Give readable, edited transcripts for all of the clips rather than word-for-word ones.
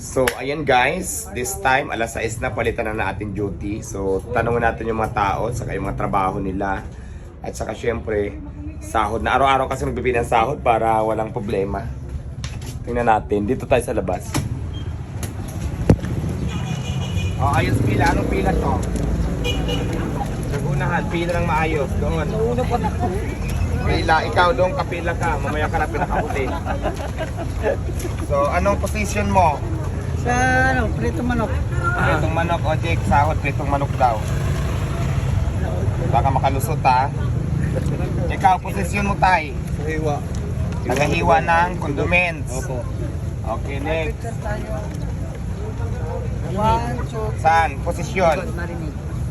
So, ayan guys, this time, alas 6 na, palitan na ating duty. So, tanungin natin yung mga tao, saka yung mga trabaho nila. At saka syempre, sahod na. Araw-araw kasi magbibigay ng sahod para walang problema. Tingnan natin, dito tayo sa labas. Oh, ayos pila. Anong pila to? Nagunahan, pila ng maayos. Doon. Pila, ikaw doon kapila ka. Mamaya ka na pinakahuli. So, anong position mo? Sa pritong manok. Pritong manok, o Jake, sahod, pritong manok daw. Baka makalusot ha. Ikaw, posisyon mo tay. Sa hiwa. Nagahiwa ng condiments. Opo. Okay, next. Saan? Saan? Posisyon?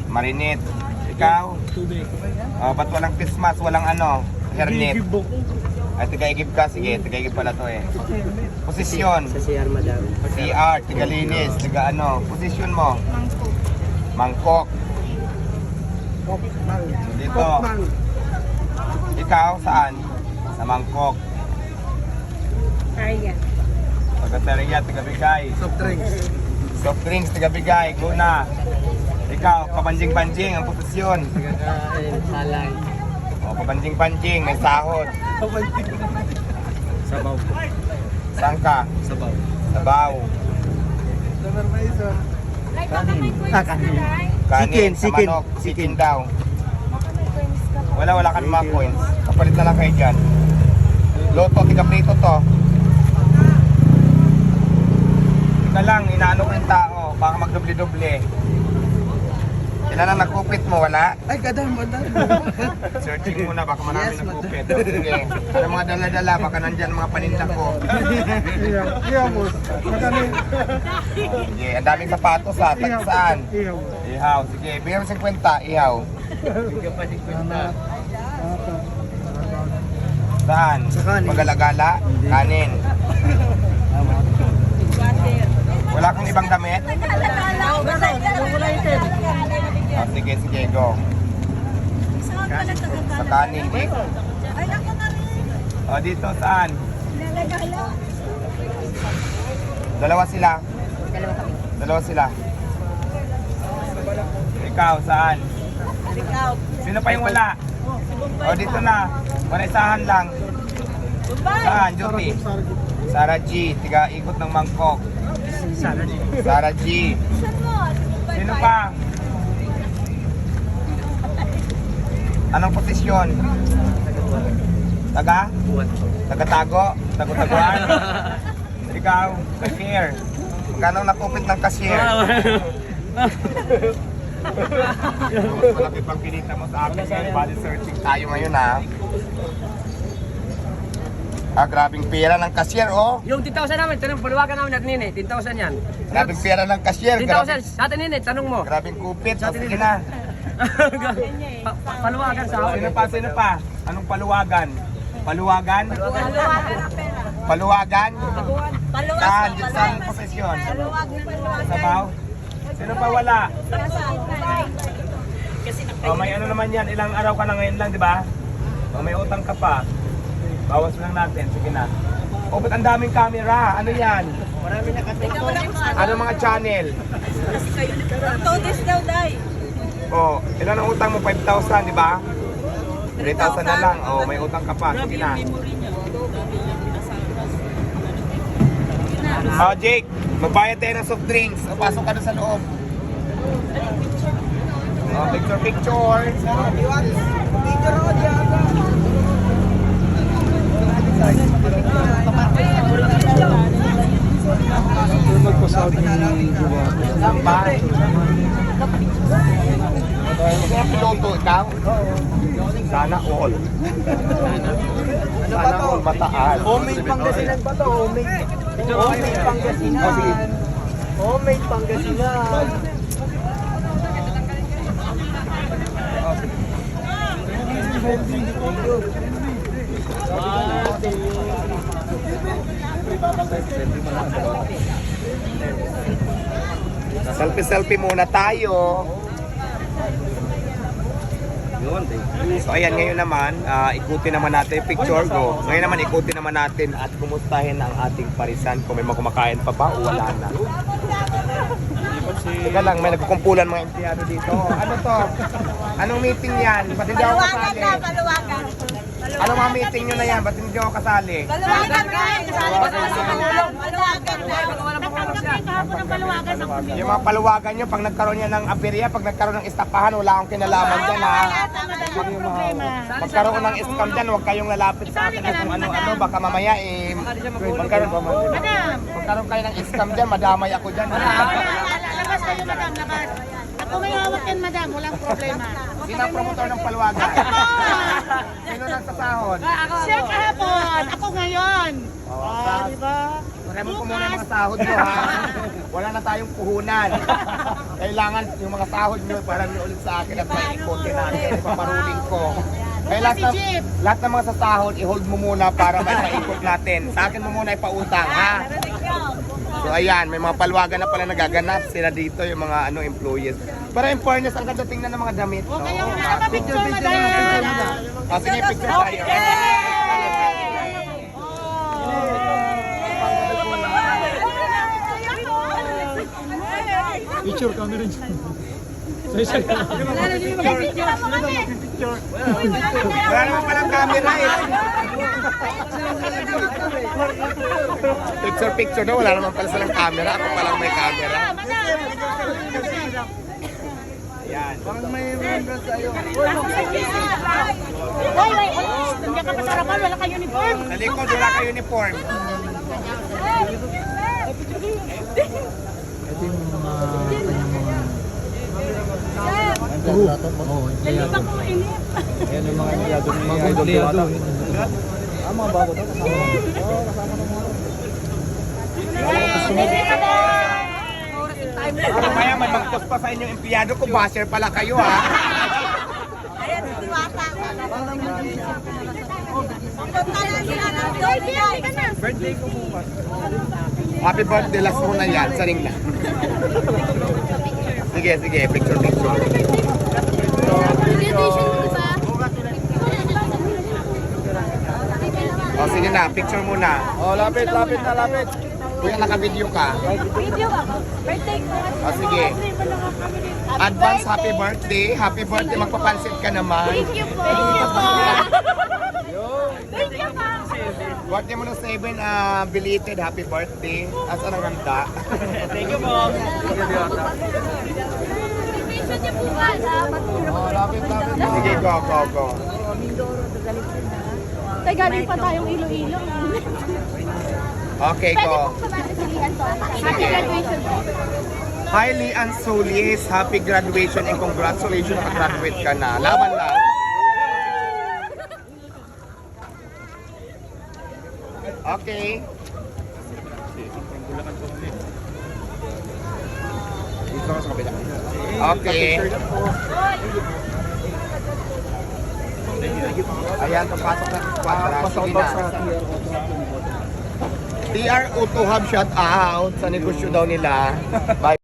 Marinate. Ikaw? Tubig. Oh, ba't walang pismas, walang ano? Hernet. Ay, tiga-igib ka. Sige, tiga-igib pala to eh. Posisyon? Sa CR, madam. CR, tiga-linis, tiga-ano. Posisyon mo? Mangkok. Dito. Ikaw, saan? Sa mangkok. Kaya. Pagkateriya, tiga-bigay. Soft drinks. Soft drinks, tiga-bigay. Go na. Ikaw, pabanjing-banjing ang posisyon. Kakain, salay. O, pabanjing-banjing, may sahod. Sabaw. Saan ka? Sabaw. Sabaw. Ay, baka may quiz Ah, ka, kanin. Day. Kanin, sa Chicken. manok. Chicken daw. Baka may quiz ka. Wala kang mga coins. Kapalit na lang kayo dyan. Loto, tiga-prito to. Ika lang, inaano ko yung tao. Baka magdubli-dubli. Ilan ang nagkupit mo, wala? Ay, kadam, madam. Searching muna, baka marami Yes, nagkupit. Sige. Ano mga dala-dala, baka nandyan mga paninda ko. Iya, boss. Magaling. Sige, ang daming sapatos ha. Tag saan? Iya, Ihaw. Sige, bigyan mo 50, ihaw. Bigyan pa 50. Saan? Sa kanin. Magalagala? Kanin. Wala kang ibang damit? Oh, sige, sige, go. Sa kanin, Dick. Ay, naku na rin. O, dito, saan? Nalagala. Dalawa sila. Dalawa kami. Dalawa sila. Ikaw, saan? Ikaw. Sino pa yung wala? O, dito na. Wala isahan lang. Saan, Juti? Sarah G. Tiga ikot ng mangkok. Sarah G. Saan mo? Sino pa? Anong posisyon? Taga? Taga-tago? Tago-taguan? Ikaw, cashier. Magkano nakupit ng cashier? Malaki pang pinita mo sa akin. Body searching tayo ngayon ha. Ah, grabing pera ng cashier oh. Yung 10,000 namin, tanong, paluwagan namin natin yun eh. 10,000 yan. Grabing pera ng cashier. 10,000 sa atin yun eh, tanong mo. Grabing kupit. O, sige na. Paluwagan sa akin. Sino pa? Sino pa? Anong paluwagan? Paluwagan? Paluwagan ang pera. Paluwagan? Paluwag. Saan? Saan posisyon? Paluwag na paluwag. Sabaw? Sino pa wala? Kasi O, may ano naman yan. Ilang araw ka na ngayon lang, di ba? O, may utang ka pa. Bawas lang natin. Sige na. O, ba't ang daming camera? Ano yan? Marami na kasi. Ano mga channel? Todes daw, Day. O, ilan ang utang mo? 5,000, di ba? 3,000 na lang. O, may utang ka pa. Sige na. O, Jake. Magbayad tayo ng soft drinks. O, pasok ka doon sa loob. O, picture, picture. Magpasawag ng gawa. Sampay. Kaya piloto ikaw? Sana all. Sana all mataas. Homemade Pangasinan ba to? Homemade. Homemade Pangasinan. Homemade Pangasinan. Selfie-selfie muna tayo. So ayan, ngayon naman, ikutin naman natin yung picture ko. Ngayon naman, ikutin naman natin at kumustahin ang ating parisan kung may mga kumakain pa ba o wala na. Teka lang, may nagkukumpulan mga empleyado dito. Ano to? Anong meeting yan? Ba't hindi ako Paluwagan kasali? na, paluwagan. Anong mga meeting nyo na yan? Ba't hindi ako kasali? Paluwagan na. Paluwagan na. Yung mga paluwagan nyo, pag nagkaroon yan ng aperya, pag nagkaroon ng estapahan, wala akong kinalaman dyan ha. Magkaroon ng scam dyan, huwag kayong lalapit sa akin kung ano-ano, baka mamaya magkaroon kayo ng scam dyan, madamay ako dyan. Labas kayo, madam, labas. Ako may hawak yan, madam. Walang problema. Sino ang promotor ng paluwagan? Sino nagsasahod? Siya kahapon. Ako ngayon. Di ba? Pakemon ko muna yung mga sahod nyo ha. Wala na tayong puhunan. Kailangan yung mga sahod nyo para nyo ulit sa akin at maikotin natin. Ipaparuling ko. Kaya lahat ng mga sasahod, i-hold mo muna para may maikot natin. Sa akin mo muna ipautang ha. So ayan, may mga palwagan na pala nagaganap sila dito, yung mga employees. Pero in fairness, ang ganda tingnan ng mga damit. No? Kaya wala na picture, madam. Sige, picture tayo. Picture kami rin. Wala naman palang camera eh. Picture no, wala naman pala silang camera. Ako palang may camera. Ayan. Parang may remembrance sa'yo. Hoy, hindi ka pasarapan. Wala kayo uniform. Sa likod, wala kayo uniform. Ito yung mga kanyang mga Lalita ko inip. Ayan yung mga empleyado ni Idol Diwata. Mga bago to. Mamaya may magpos pa sa inyong empleyado ko, basher pala kayo ha. Ayan, si Diwata. Punta na sila ng Birthday ko bukas. Happy birthday, last mo na yan, saring na. Sige, picture. O sige na, picture muna. Oh, lapit na. Kuya, naka-video ka. Video ako. Birthday ko. O sige. Advance happy birthday. Happy birthday, magpapansit ka naman. Thank you po. Thank you po. Birthday mo ng 7, belated happy birthday. Asan ang ganda? Thank you po. Vision niyo po ba sa Matulog? Oh, lapit. Sige, go. Tay, galing pa tayong Iloilo. Okay, go. Happy graduation po. Hi, Lian Solis. Happy graduation and congratulations, nakagraduate ka na. Laban lang. Okay. Dito ka sa kabila. Okay. Ayan, papasok na sa squad. Sige na. TR Auto Hub shout out sa negosyo daw nila. Bye.